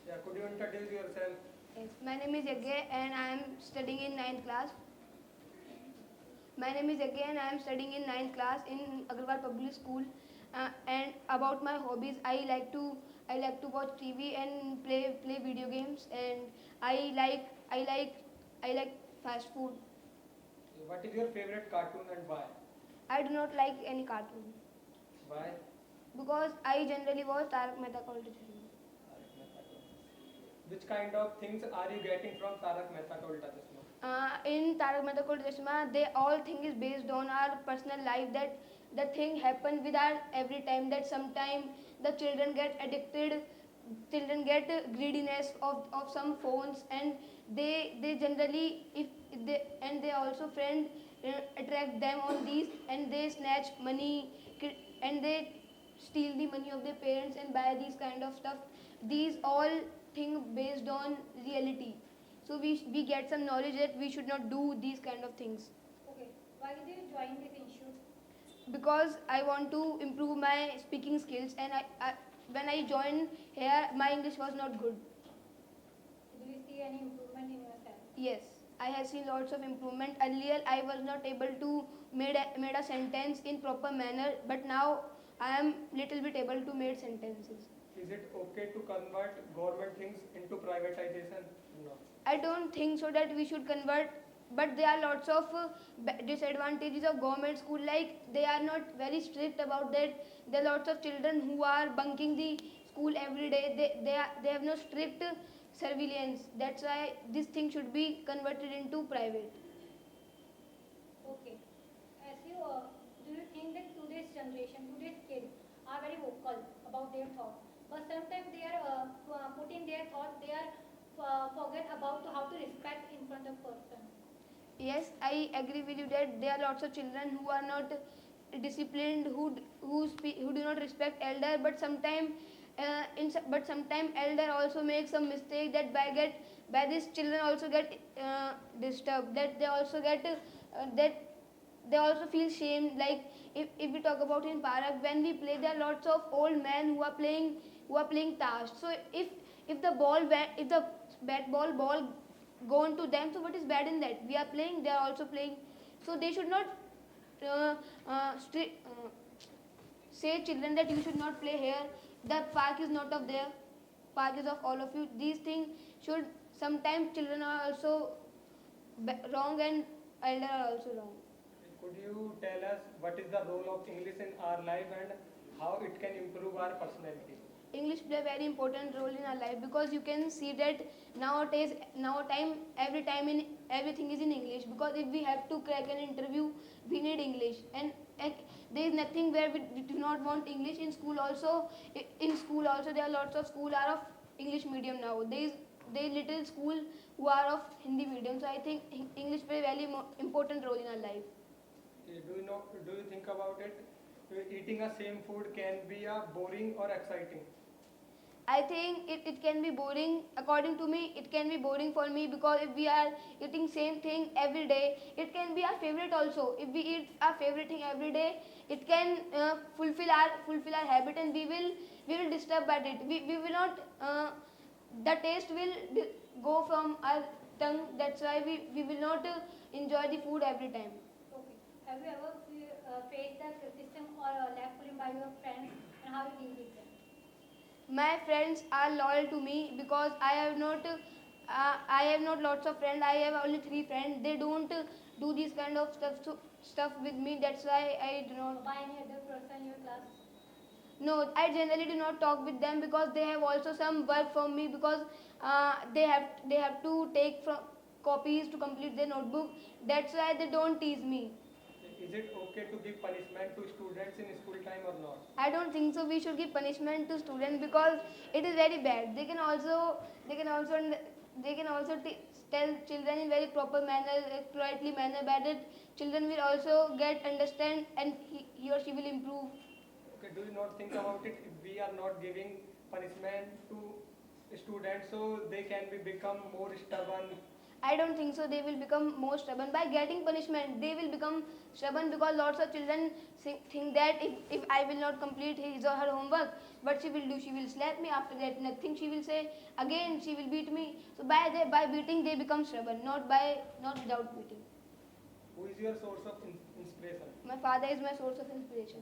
Yeah, could you introduce yourself? Yes, my name is Yagya and I am studying in ninth class. My name is Yagya and I am studying in ninth class in Agarwal Public School. And about my hobbies, I like to watch TV and play video games, and I like I like I like fast food. What is your favorite cartoon and why? I do not like any cartoon Why? because I generally watch Tarak Mehta Ka Ulta Chashma. Tarak Mehta Ka Ulta. Which kind of things are you getting from Tarak Mehta Ka Ulta Chashma? In Tarak Mehta Ka Ulta Chashma, they all thing is based on our personal life, that the thing happen with our every time, that sometime the children get addicted, children get greediness of some phones, and they generally if they and they also friend attract them on these, and they snatch money, and they steal the money of their parents and buy these kind of stuff. These all thing based on reality, so we get some knowledge that we should not do these kind of things. Okay. Why did you join this institute? Because I want to improve my speaking skills, and when I joined here, my English was not good. Do you see any improvement in yourself? Yes, I have seen lots of improvement. Earlier, I was not able to made a sentence in proper manner, but now I am little bit able to make sentences. Is it okay to convert government things into privatization? No. I don't think so that we should convert, but there are lots of disadvantages of government school. Like they are not very strict about that. There are lots of children who are bunking the school every day. They have no strict surveillance. That's why this thing should be converted into private. Okay. As you, do you think that today's generation, today's kids are very vocal about their thoughts, but sometimes they are putting their thoughts, they are forget about how to respect in front of person. Yes, I agree with you that there are lots of children who are not disciplined, who do not respect elder, but sometime but sometime elder also make some mistake, that by this children also get disturbed, that they also get that they also feel shame. Like if we talk about in Parak, when we play, there are lots of old men who are playing tash. So if the if the bat ball go into them, so what is bad in that? We are playing, they are also playing. So they should not uh, say children that you should not play here. The park is not of there. Park is of all of you. These things should, sometimes children are also wrong and elder are also wrong. Could you tell us what is the role of English in our life and how it can improve our personality? English play a very important role in our life, because you can see that every time in everything is in English, because if we have to crack an interview, we need English, and there is nothing where we do not want English. In school also, in school also there are lots of school are of English medium now. There is little school who are of Hindi medium. So I think English play a very important role in our life. Do you know? Do you think about it? Eating a same food can be a boring or exciting. I think it can be boring. According to me, it can be boring for me, because if we are eating same thing every day, it can be our favorite also. If we eat our favorite thing every day, it can fulfill our habit, and we will disturb at it. We will not the taste will go from our tongue. That's why we will not enjoy the food every time. Okay. Have you ever faced the criticism or lack pulling by your friends, and how you deal with them? My friends are loyal to me, because I have not lots of friends. I have only 3 friends. They don't do this kind of stuff with me. That's why I do not. By any other person in your class? No, I generally do not talk with them, because they have also some work from me, because they have to take from copies to complete their notebook. That's why they don't tease me. Is it okay to give punishment to students in school time or not? I don't think so. We should give punishment to students, because it is very bad. They can also tell children in very proper manner, politely manner, by that children will also get understand, and he or she will improve. Okay, do you not think about it? If we are not giving punishment to students, so they can be become more stubborn. I don't think so. They will become more stubborn by getting punishment. They will become stubborn because lots of children think that if I will not complete his or her homework, what she will do? She will slap me. After that, nothing she will say. Again, she will beat me. So by beating, they become stubborn. Not without beating. Who is your source of inspiration? My father is my source of inspiration.